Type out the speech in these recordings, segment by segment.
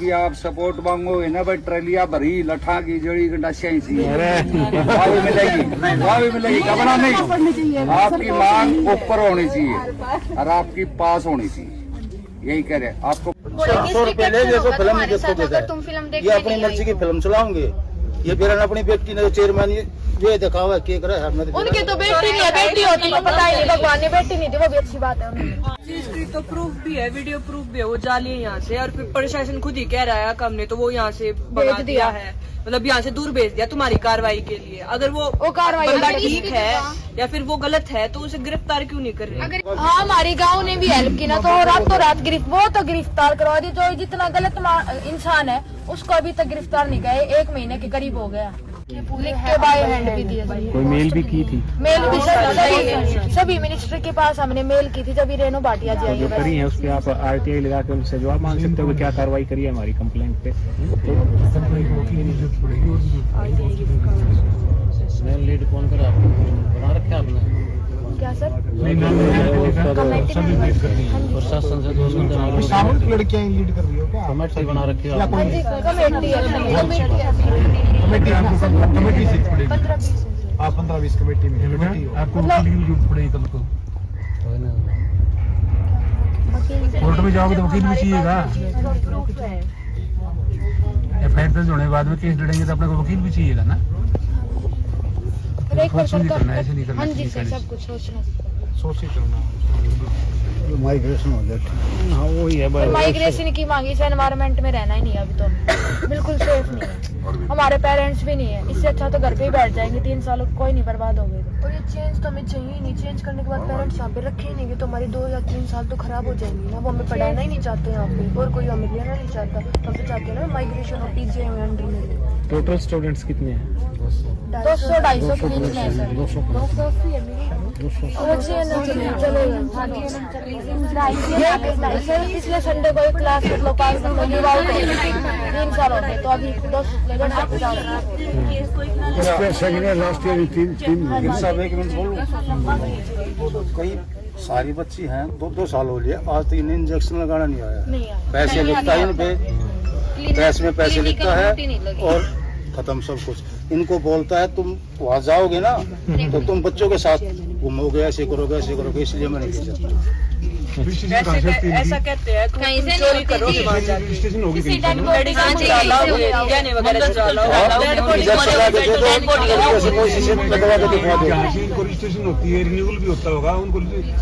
कि आप सपोर्ट मांगोगे ना भाई, ट्रेलिया भरी लठा की जड़ी गंडासिया ही सी वहाँ भी मिलेगी, वहाँ भी मिलेगी, घबरा नहीं। आपकी मांग ऊपर होनी चाहिए और आपकी पास होनी चाहिए, यही कह रहे आपको। 100 रुपए ले देखो, फिल्म नहीं देखोगे, तुम फिल्म ये अपनी मर्जी की फिल्म चलाओगे। ये फिर अपनी बेटी ने चेयरमैन ये देखा हुआ क्या करे। उनकी तो बेटी नहीं है, बेटी होती तो पता ही नहीं, भगवान ने बेटी नहीं दी, वो भी अच्छी बात है। चीज की तो प्रूफ भी है, वीडियो प्रूफ भी है, वो जाली है यहाँ से। और फिर प्रशासन खुद ही कह रहा है हमने तो वो यहाँ से भगा दिया है, मतलब यहाँ से दूर भेज दिया तुम्हारी कार्रवाई के लिए। अगर वो कार्रवाई बंदा ठीक है या फिर वो गलत है तो उसे गिरफ्तार क्यों नहीं कर रहे? हाँ, हमारे गांव ने भी हेल्प की ना, तो रातों रात वो तो गिरफ्तार करवा दी। जो जितना गलत इंसान है उसको अभी तक गिरफ्तार नहीं गए, 1 महीने के करीब हो गया। लिख के बाय हैंड भी दिए, कोई मेल भी की थी, मेल भी सभी मिनिस्टर के पास हमने मेल की थी। जब रेणु भाटिया जी आई करी है उस पर आप RTI लगा के उनसे जवाब मांग सकते हो क्या कार्रवाई करी है हमारी कंप्लेंट पे। लीड कौन कर बना रखे आपने क्या सर? प्रशासन से 2 सामूहिक लड़कियां लीड कर रही हो क्या? कमेटी बना रखी है कमेटी से आप 15-20 कमेटी में आपको जरूरत पड़ेगी कल को। कोर्ट में जाओगे तो वकील भी चाहिएगा। FIR दर्ज होने के बाद में केस लड़ेंगे तो अपने को वकील भी चाहिएगा ना। ऐसे नहीं करना, हाँ जी सर, सब कुछ सोच ही करना। माइग्रेशन हो जाए। हाँ वही है, माइग्रेशन की मांगी से एनवायरनमेंट में रहना ही नहीं है अभी तो, बिल्कुल सेफ नहीं है। हमारे पेरेंट्स भी नहीं है, इससे अच्छा तो घर पे ही बैठ जाएंगे, 3 साल कोई नहीं बर्बाद हो गए। और ये चेंज तो हमें चाहिए ही नहीं, चेंज करने के बाद पेरेंट्स यहाँ पे रखे ही नहीं, तो हमारी 2 या 3 साल तो खराब हो जाएंगी ना। वो हमें पढ़ाना ही नहीं चाहते यहाँ पे, और कोई हमें लेना नहीं चाहता। हम तो चाहते हैं ना माइग्रेशन और PGI में अंडर में। टोटल स्टूडेंट्स कितने हैं? 200-250 के बीच में है सर। 280 है मेरी। पिछले संडे को एक क्लास मतलब 5 दिन में 3 साल हो गए, तो अभी 10 लास्ट ईयर 3 साहब एक मिनट बोलूं, कई सारी बच्ची हैं 2-2 साल हो लिए, आज तक इन्हें इंजेक्शन लगाना नहीं आया। पैसे लिखता है इन पे, पैसे में पैसे लिखता है और खत्म सब कुछ। इनको बोलता है तुम वहाँ जाओगे ना तो तुम बच्चों के साथ घूमोगे, ऐसे करोगे, इसलिए मैं नहीं भेजा। ऐसा कहते हैं चोरी करो रजिस्ट्रेशन होती है, रिन्यूअल भी होता होगा, उनको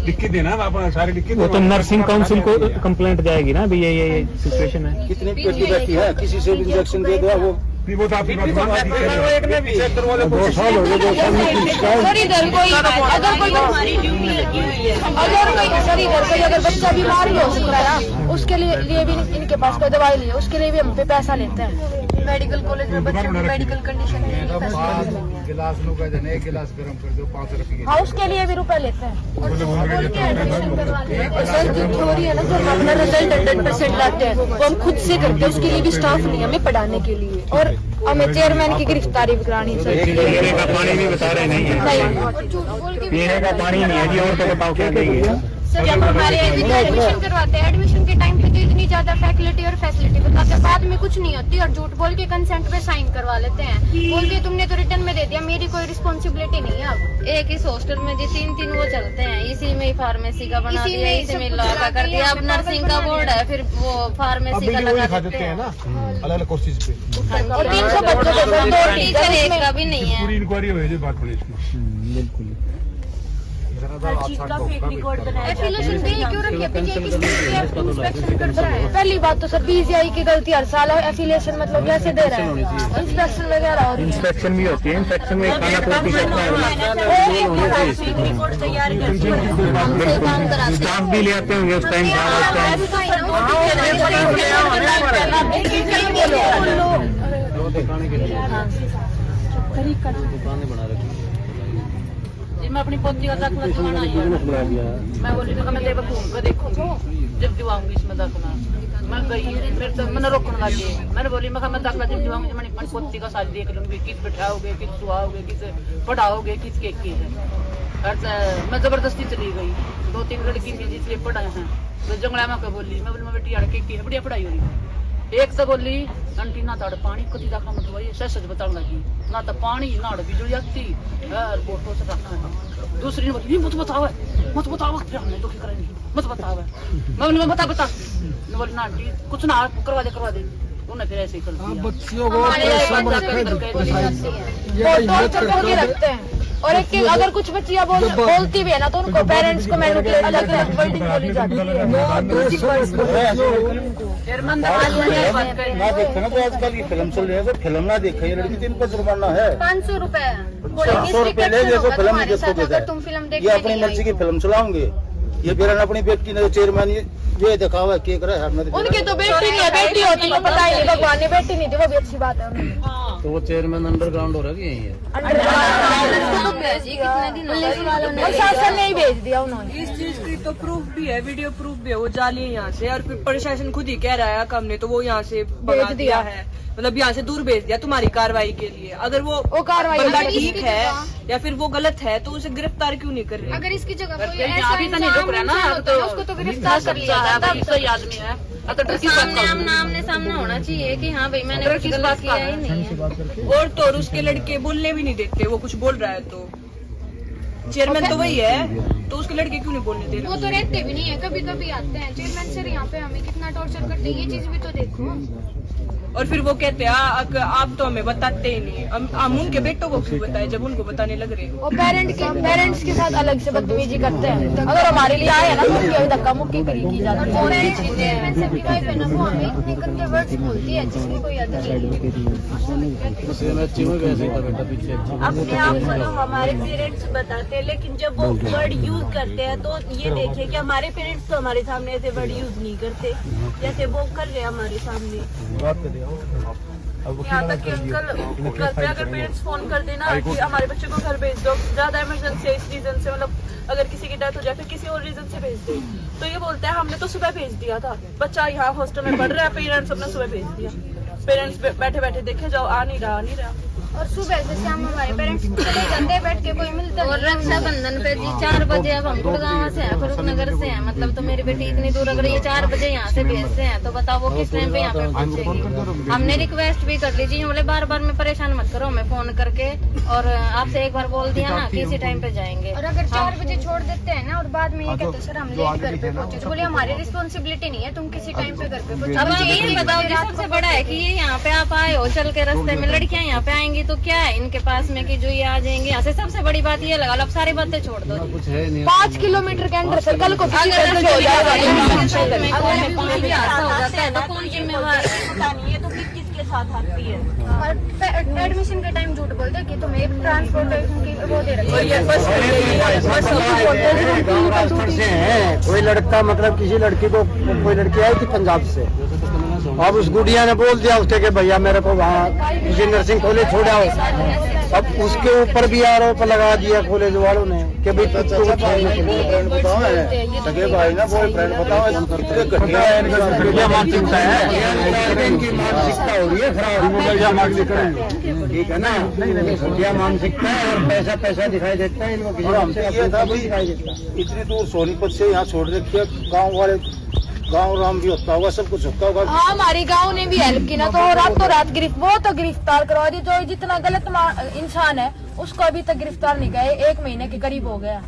लिख के देना, आप सारे लिख के। वो तो नर्सिंग काउंसिल को कंप्लेंट जाएगी ना, भी ये सिचुएशन है। कितनी पेटी रहती है, किसी से भी इंजेक्शन दे दो वो वो तो आपकी बात मान एक में भी 2 साल हो गए, 2 साल में सर इधर कोई अगर कोई अगर बच्चा बीमार भी हो सकता है ना, उसके लिए भी इनके पास कोई दवाई नहीं है, उसके लिए भी हम पे पैसा लेते हैं। मेडिकल कॉलेज में बच्चों की मेडिकल कंडीशन गिलास लोग एक गिलास गर्म कर दो 5 रुपए। हाँ, उसके लिए भी रुपए लेते हैं। सर जो थ्योरी है ना, जो हम अपना रिजल्ट 100% लाते हैं वो हम खुद से करते हैं, उसके लिए भी स्टाफ नहीं है हमें पढ़ाने के लिए। और हमें चेयरमैन की गिरफ्तारी भी करानी है सर। पीने का पानी भी बता रहे नहीं है, पीने का पानी नहीं है जी, और तो बताओ क्या देंगे सर। जब हमारे एडमिशन करवाते हैं, एडमिशन के टाइम पे तो इतनी ज्यादा फैसिलिटी बताते हैं, बाद में कुछ नहीं होती और झूठ बोल के कंसेंट पे साइन करवा लेते हैं, बोल के तुमने तो रिटर्न में दे दिया, मेरी कोई रिस्पॉन्सिबिलिटी नहीं है। अब एक इस हॉस्टल में जो 3 वो चलते हैं, इसी में फार्मेसी का बना दिया, इसी में लॉ का कर दिया। अब नर्सिंग का बोर्ड है, फिर वो फार्मेसी का लगा देते हैं ना अलग-अलग कोर्सेज पे। और 300 बच्चों को सर 2 टीचर एक का भी नहीं है। पूरी इंक्वायरी हो जाए, बात पड़े इसमें। बिल्कुल एफिलिएशन पे क्यों रखी है? इंस्पेक्शन करता है। पहली बात तो सर PGI की गलती हर साल है, एफिलिएशन मतलब कैसे दे रहे हैं, इंस्पेक्शन वगैरह और इंस्पेक्शन भी होती है, इंस्पेक्शन में खाना पूर्ति करना है, स्टाफ भी ले आते होंगे उस टाइम। दुकानें बना रखी मैं अपनी पोती का दाखिला दिलवाना आई हूं। मैं बोली मैं देव घूम कर देखूंगी, जब दिवाऊंगी इसमें दाखिला। मैं गई, फिर तो मैंने रोकने लगी। मैंने बोली मैं दाखिला जब दिवाऊंगी, मैंने अपनी पोती का साथ देख लूंगी, किस बिठाओगे, किस सुहाओगे, किस पढ़ाओगे, किस के है। मैं जबरदस्ती चली गई, 2-3 लड़की थी जिसलिए पढ़ाए हैं, तो जंगला में बोली, मैं बोली मैं बेटी अड़के की है, बढ़िया पढ़ाई हो रही है। एक तो बोली आंटी ना ताड़ पानी कति दाखा मत वही सच बताने लगी ना तो पानी ना बिजली आती यार फोटो से रखना है। दूसरी ने बोली मत बताओ फिर हमने तो क्या करेंगे मत बताओ। मैं बता बोली ना आंटी कुछ ना करवा दे उन्हें फिर ऐसे ही कर दिया। बच्चियों को रखते हैं और एक अगर कुछ बच्चियां बोलती भी है ना तो उनको पेरेंट्स को मैनिपुलेट अलग अलग वर्डिंग बोली जाती है। ना देखते ना तो आजकल की फिल्म चल रही है, तो फिल्म ना देखे ये लड़की 3 पर जुर्माना है 500 रुपए 500 रुपए ले तो फिल्म नहीं देखोगे। तुम फिल्म ये देखने अपनी मर्जी की फिल्म चलाओगे। ये फिर अपनी बेटी ने चेयरमैन ये दिखावा के करे उनकी तो बेटी नहीं है, बेटी होती है पता ही नहीं, भगवान ने बेटी नहीं दी, वो भी अच्छी बात है। तो वो चेयरमैन अंडरग्राउंड हो रहा है यही है। और शासन ने ही भेज दिया उन्होंने। इस चीज की तो प्रूफ भी है, वीडियो प्रूफ भी है, वो जाली है यहाँ से। और फिर प्रशासन खुद ही कह रहा है हमने तो वो यहाँ से भेज दिया है, मतलब यहाँ से दूर भेज दिया तुम्हारी कार्रवाई के लिए। अगर वो कार्रवाई बंदा ठीक है या फिर वो गलत है तो उसे गिरफ्तार क्यों नहीं कर रहे? अगर इसकी जगह कोई अभी तो नहीं रुक रहा ना तो उसको तो गिरफ्तार कर लिया जाता। सही आदमी है सामने सामने होना चाहिए कि हाँ भाई मैंने कुछ गलत किया ही नहीं है। और तो उसके लड़के बोलने भी नहीं देते, वो कुछ बोल रहा है तो चेयरमैन तो वही है, तो उसके लड़के क्यों नहीं बोलने दे रहे? वो तो रहते भी नहीं है, कभी कभी आते हैं चेयरमैन सर यहाँ पे हमें कितना टॉर्चर करते हैं, ये चीज भी तो देखो। और फिर वो कहते हैं आप तो हमें बताते ही नहीं, हम उनके बेटों को क्यों बताए जब उनको बताने लग रहे हो। वो पेरेंट्स के साथ अलग से बदतमीजी करते हैं। अगर हमारे लिए आए ना तो उनकी अभी धक्का मुक्की की जाती है। चेयरमैन से भी वाइफ है ना, वो हमें इतने गंदे वर्ड्स बोलती है जिसकी कोई हद नहीं। अपने आप को तो हमारे पेरेंट्स बताते हैं, लेकिन जब वो वर्ड यूज करते हैं तो ये देखे कि हमारे पेरेंट्स तो हमारे सामने ऐसे वर्ड यूज नहीं करते जैसे वो कर रहे हैं हमारे सामने। यहाँ तक कि अंकल घर पे अगर पेरेंट्स फोन कर देना कि हमारे बच्चे को घर भेज दो, ज्यादा इमरजेंसी है इस रीजन से, मतलब अगर किसी की डेथ हो जाए फिर किसी और रीजन से भेज दे, तो ये बोलते हैं हमने तो सुबह भेज दिया था, बच्चा यहाँ हॉस्टल में पढ़ रहा है, पेरेंट्स अपने सुबह भेज दिया। पेरेंट्स बैठे बैठे देखे जाओ आ नहीं रहा। और सुबह से शाम हमारे पेरेंट्स चले जाते हैं, बैठ के कोई मिलता और रक्षाबंधन पे जी 4 बजे अब हम गुड़गांव से हैं, फरूखनगर से हैं, मतलब तो मेरी बेटी इतनी दूर अगर ये 4 बजे यहाँ से भेजते हैं तो बताओ वो किस टाइम पे यहाँ पे पहुँचेगी। हमने रिक्वेस्ट भी कर ली जी, बोले बार में परेशान मत करो हमें फोन करके, और आपसे एक बार बोल दिया ना कि इसी टाइम पे जाएंगे। और अगर 4 बजे छोड़ देते हैं ना और बाद में ये कहते सर हम लेट घर पे पहुँचे, तो बोले हमारी रिस्पॉन्सिबिलिटी नहीं है, तुम किसी टाइम पे घर पे पहुँचो। अब ये बताओ सबसे बड़ा है कि ये यहाँ पे आप आए हो चल के रास्ते में, लड़कियाँ यहाँ पे आएंगी तो क्या है इनके पास में कि जो ये आ जाएंगे यहाँ से। सबसे बड़ी बात ये लगा लो, अब सारी बातें छोड़ दो। 5 किलोमीटर के अंदर सर्कल को हो जाता है तो कौन जिम्मेवार है? ये तो किसके साथ आती है? और एडमिशन के टाइम झूठ बोलते कि तुम्हें ट्रांसपोर्टेशन की वो दे रखी है। कोई लड़का मतलब किसी लड़की को, कोई लड़की आई थी पंजाब से, अब उस गुड़िया ने बोल दिया उसके कि भैया मेरे को वहाँ किसी नर्सिंग कॉलेज छोड़ा हो। अब उसके ऊपर भी आरोप लगा दिया कॉलेज वालों ने कि भाई बॉयफ्रेंड बताओ है, सगे भाई ना बॉयफ्रेंड बताओ, मानसिकता है, इनकी मानसिकता हो रही है खराब, ठीक है ना, क्या मानसिकता है। और पैसा दिखाई देता है इनको, किसी इतनी दूर सोनीपत से यहाँ छोड़ रखी है, गाँव राम भी होता होगा, सब कुछ होता होगा। हाँ हमारी गांव ने भी हेल्प की ना, तो रात गिरफ्तार करवा दी। जो जितना गलत इंसान है उसको अभी तक गिरफ्तार नहीं गए, 1 महीने के करीब हो गया।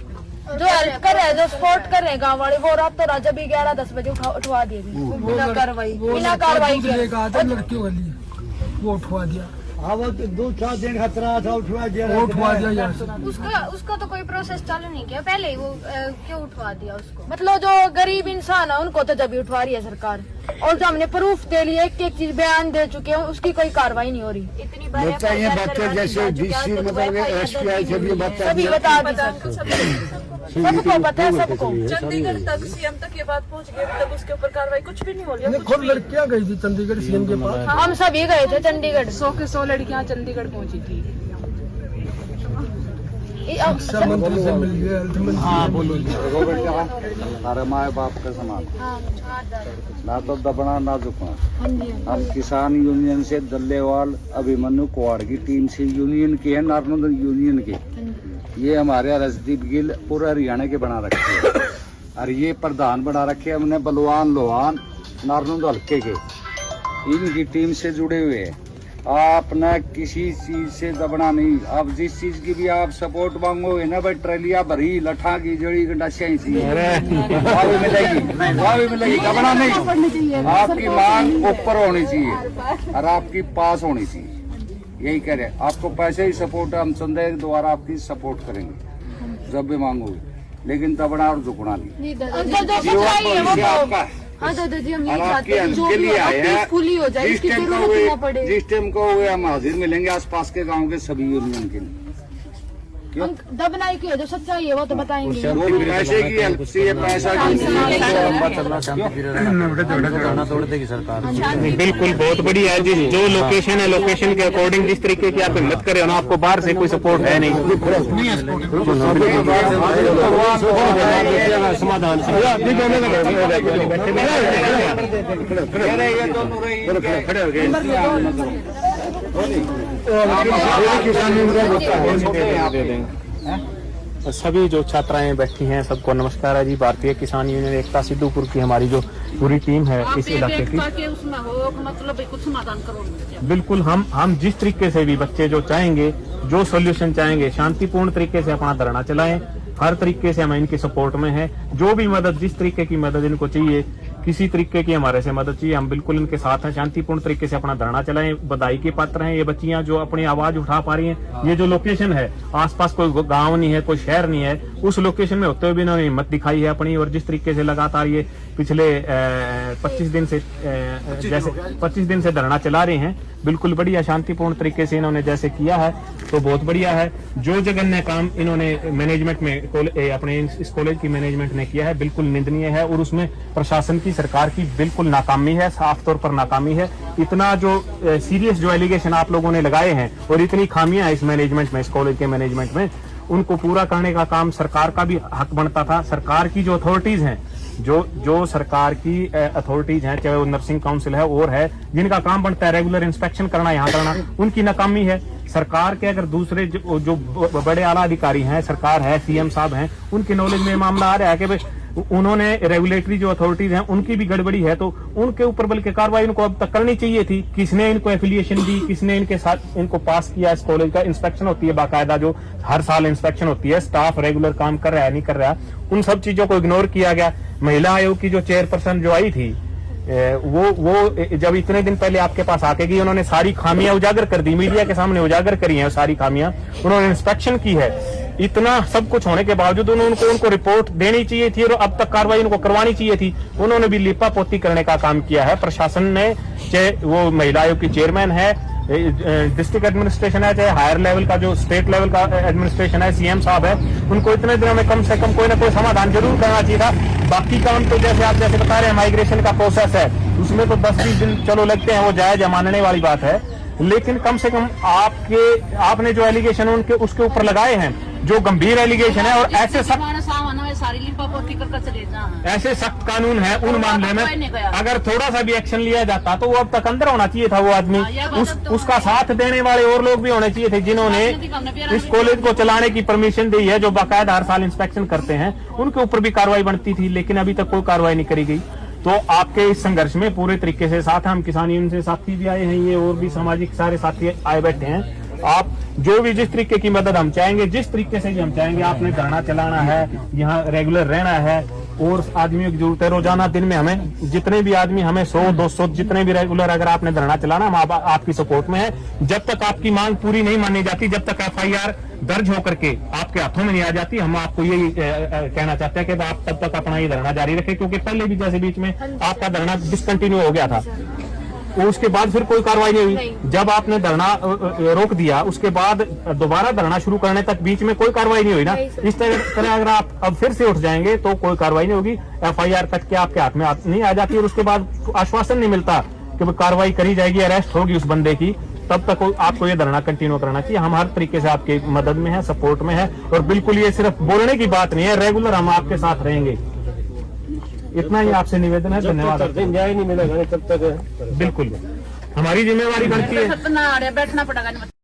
जो हेल्प कर रहे हैं, जो सपोर्ट कर रहे हैं गांव वाले, वो रात भी 11-10 बजे उठवा दिए बिना कार्रवाई के। लड़कियों के लिए वो उठवा दिया। हाँ वो 2-4 दिन खतरा था, उठवा दिया उसका तो कोई प्रोसेस चालू नहीं किया पहले ही, वो क्यों उठवा दिया उसको? मतलब जो गरीब इंसान है उनको तो जब उठवा रही है सरकार, और जो हमने प्रूफ दे लिए, एक चीज बयान दे चुके हैं, उसकी कोई कार्रवाई नहीं हो रही। इतनी बच्चे जैसे डीसी मतलब SPI से भी सभी बता दी, सबको पता है, सबको। चंडीगढ़ तक सीएम तक ये बात पहुँच गई, तब उसके ऊपर कार्रवाई कुछ भी नहीं हो रही। खुद लड़कियां गई थी चंडीगढ़ सीएम के पास, हम सभी गए थे चंडीगढ़, 100 के 100 लड़कियां चंडीगढ़ पहुंची थी। शिक्षा मंत्री से मिल गए, हेल्थ मंत्री। हाँ बोलो। हमारे माए बाप का समान, ना तो दबना ना झुकना। हम किसान यूनियन से दल्लेवाल अभिमन्यु कुआड़ की टीम से यूनियन के हैं, नारनौंद यूनियन के, ये हमारे रजदीप गिल पूरा हरियाणा के बना रखे हैं, और ये प्रधान बना रखे हैं हमने बलवान लोहान नारनौंद हल्के के। इनकी टीम से जुड़े हुए हैं। आपने किसी चीज से दबना नहीं। अब जिस चीज की भी आप सपोर्ट मांगोगे ना भाई, ट्रेलिया भरी लठा की जड़ी गंडासियां सी वहाँ भी मिलेगी, वहाँ भी मिलेगी, दबना नहीं। आपकी मांग ऊपर होनी चाहिए और आपकी पास होनी चाहिए, यही कह रहे हैं। आपको पैसे ही सपोर्ट हम चंदे द्वारा आपकी सपोर्ट करेंगे जब भी मांगोगे, लेकिन दबना और झुकना नहीं। जीवन आपका है और आपके अंत के लिए आए हैं। जिस टाइम को हुए हम हाजिर मिलेंगे आसपास के गांव के सभी यूनियन के लिए। क्यों दबना ही क्यों, जो सच्चाई है वो तो बताएंगे। वो भी पैसे की हेल्प से ये पैसा तोड़ देगी सरकार। बिल्कुल बहुत बढ़िया है। जो लोकेशन है, लोकेशन के अकॉर्डिंग जिस तरीके की आप हिम्मत करें ना, आपको बाहर से कोई सपोर्ट है नहीं। समाधान सभी जो छात्राएं बैठी हैं सबको नमस्कार है जी। भारतीय किसान यूनियन एकता सिद्धूपुर की हमारी जो पूरी टीम है इस इलाके की, उसमें हो मतलब कुछ समाधान करो। बिल्कुल हम जिस तरीके से भी बच्चे जो चाहेंगे, जो सॉल्यूशन चाहेंगे, शांतिपूर्ण तरीके से अपना धरना चलाएं। हर तरीके से हम इनके सपोर्ट में हैं। जो भी मदद, जिस तरीके की मदद इनको चाहिए, किसी तरीके की हमारे से मदद चाहिए, हम बिल्कुल इनके साथ हैं। शांतिपूर्ण तरीके से अपना धरना चलाएं। बधाई के पात्र हैं ये बच्चियां जो अपनी आवाज उठा पा रही हैं। ये जो लोकेशन है, आसपास कोई गांव नहीं है, कोई शहर नहीं है, उस लोकेशन में होते हुए भी इन्होंने हिम्मत दिखाई है अपनी। और जिस तरीके से लगातार ये पिछले 25 दिन से धरना चला रहे हैं, बिल्कुल बढ़िया शांतिपूर्ण तरीके से इन्होंने जैसे किया है तो बहुत बढ़िया है। जो जघन्य काम इन्होंने मैनेजमेंट में अपने इस कॉलेज की मैनेजमेंट ने किया है, बिल्कुल निंदनीय है। और उसमें प्रशासन की, सरकार की बिल्कुल नाकामी है, साफ तौर पर नाकामी है। इतना जो सीरियस जो एलिगेशन आप लोगों ने लगाए हैं और इतनी खामियां हैं इस मैनेजमेंट में, इस कॉलेज के मैनेजमेंट में, उनको पूरा करने का काम सरकार का भी हक बनता था। सरकार की जो अथॉरिटीज हैं, जो सरकार की अथॉरिटीज हैं, चाहे वो नर्सिंग काउंसिल है और है, जिनका काम बनता है रेगुलर इंस्पेक्शन करना, यहाँ करना, उनकी नाकामी है। सरकार के अगर दूसरे जो बड़े आला अधिकारी हैं, सरकार है, सीएम साहब हैं, उनके नॉलेज में मामला आ रहा है कि उन्होंने रेगुलेटरी जो अथॉरिटीज हैं उनकी भी गड़बड़ी है, तो उनके ऊपर बल्कि कार्रवाई उनको अब तक करनी चाहिए थी। किसने इनको एफिलिएशन दी, किसने इनके साथ इनको पास किया। इस कॉलेज का इंस्पेक्शन होती है बाकायदा, जो हर साल इंस्पेक्शन होती है, स्टाफ रेगुलर काम कर रहा है नहीं कर रहा, उन सब चीजों को इग्नोर किया गया। महिला आयोग की जो चेयरपर्सन जो आई थी, वो जब इतने दिन पहले आपके पास आके गई, उन्होंने सारी खामियां उजागर कर दी, मीडिया के सामने उजागर करी है सारी खामियां। उन्होंने इंस्पेक्शन की है। इतना सब कुछ होने के बावजूद उनको रिपोर्ट देनी चाहिए थी और अब तक कार्रवाई उनको करवानी चाहिए थी। उन्होंने भी लिपा पोती करने का काम किया है प्रशासन ने, चाहे वो महिला आयोग की चेयरमैन है, डिस्ट्रिक्ट एडमिनिस्ट्रेशन है, चाहे हायर लेवल का जो स्टेट लेवल का एडमिनिस्ट्रेशन है, सीएम साहब है, उनको इतने दिनों में कम से कम कोई ना कोई समाधान जरूर करना चाहिए था। बाकी काम तो जैसे आप बता रहे हैं, माइग्रेशन का प्रोसेस है, उसमें तो 10-20 दिन चलो लगते हैं, वो जायज मानने वाली बात है, लेकिन कम से कम आपने जो एलिगेशन उनके उसके ऊपर लगाए हैं, जो गंभीर एलिगेशन है, और ऐसे ऐसे सख्त कानून है उन मामले में, अगर थोड़ा सा भी एक्शन लिया जाता तो वो अब तक अंदर होना चाहिए था वो आदमी। उसका साथ देने वाले और लोग भी होने चाहिए थे, जिन्होंने इस कॉलेज को चलाने की परमिशन दी है, जो बाकायदा हर साल इंस्पेक्शन करते हैं, उनके ऊपर भी कार्रवाई बनती थी, लेकिन अभी तक कोई कार्रवाई नहीं करी गई। तो आपके इस संघर्ष में पूरे तरीके से साथ हैं। हम किसान यूनियन से साथी भी आए हैं, ये और भी सामाजिक सारे साथी आए बैठे हैं। आप जो भी जिस तरीके की मदद हम चाहेंगे, जिस तरीके से भी हम चाहेंगे, आपने धरना चलाना है, यहाँ रेगुलर रहना है, और आदमियों की जरूरत है रोजाना दिन में हमें जितने भी आदमी, हमें 100-200 जितने भी रेगुलर अगर आपने धरना चलाना, हम आपकी सपोर्ट में है। जब तक आपकी मांग पूरी नहीं मानी जाती, जब तक FIR दर्ज होकर के आपके हाथों में नहीं आ जाती, हम आपको यही कहना चाहते हैं कि आप तब तक अपना ये धरना जारी रखें, क्योंकि पहले भी जैसे बीच में आपका धरना डिसकंटिन्यू हो गया था, उसके बाद फिर कोई कार्रवाई नहीं हुई। जब आपने धरना रोक दिया, उसके बाद दोबारा धरना शुरू करने तक बीच में कोई कार्रवाई नहीं हुई ना। इस तरह अगर आप अब फिर से उठ जाएंगे तो कोई कार्रवाई नहीं होगी, FIR कट के आपके हाथ में नहीं आ जाती, और उसके बाद आश्वासन नहीं मिलता कि कार्रवाई करी जाएगी, अरेस्ट होगी उस बंदे की, तब तक आपको ये धरना कंटिन्यू करना चाहिए। हम हर तरीके से आपकी मदद में है, सपोर्ट में है, और बिल्कुल ये सिर्फ बोलने की बात नहीं है, रेगुलर हम आपके साथ रहेंगे। इतना ही आपसे निवेदन है। धन्यवाद। न्याय नहीं मिलेगा तब तक बिल्कुल हमारी जिम्मेवारी बनती है। बैठना पड़ेगा।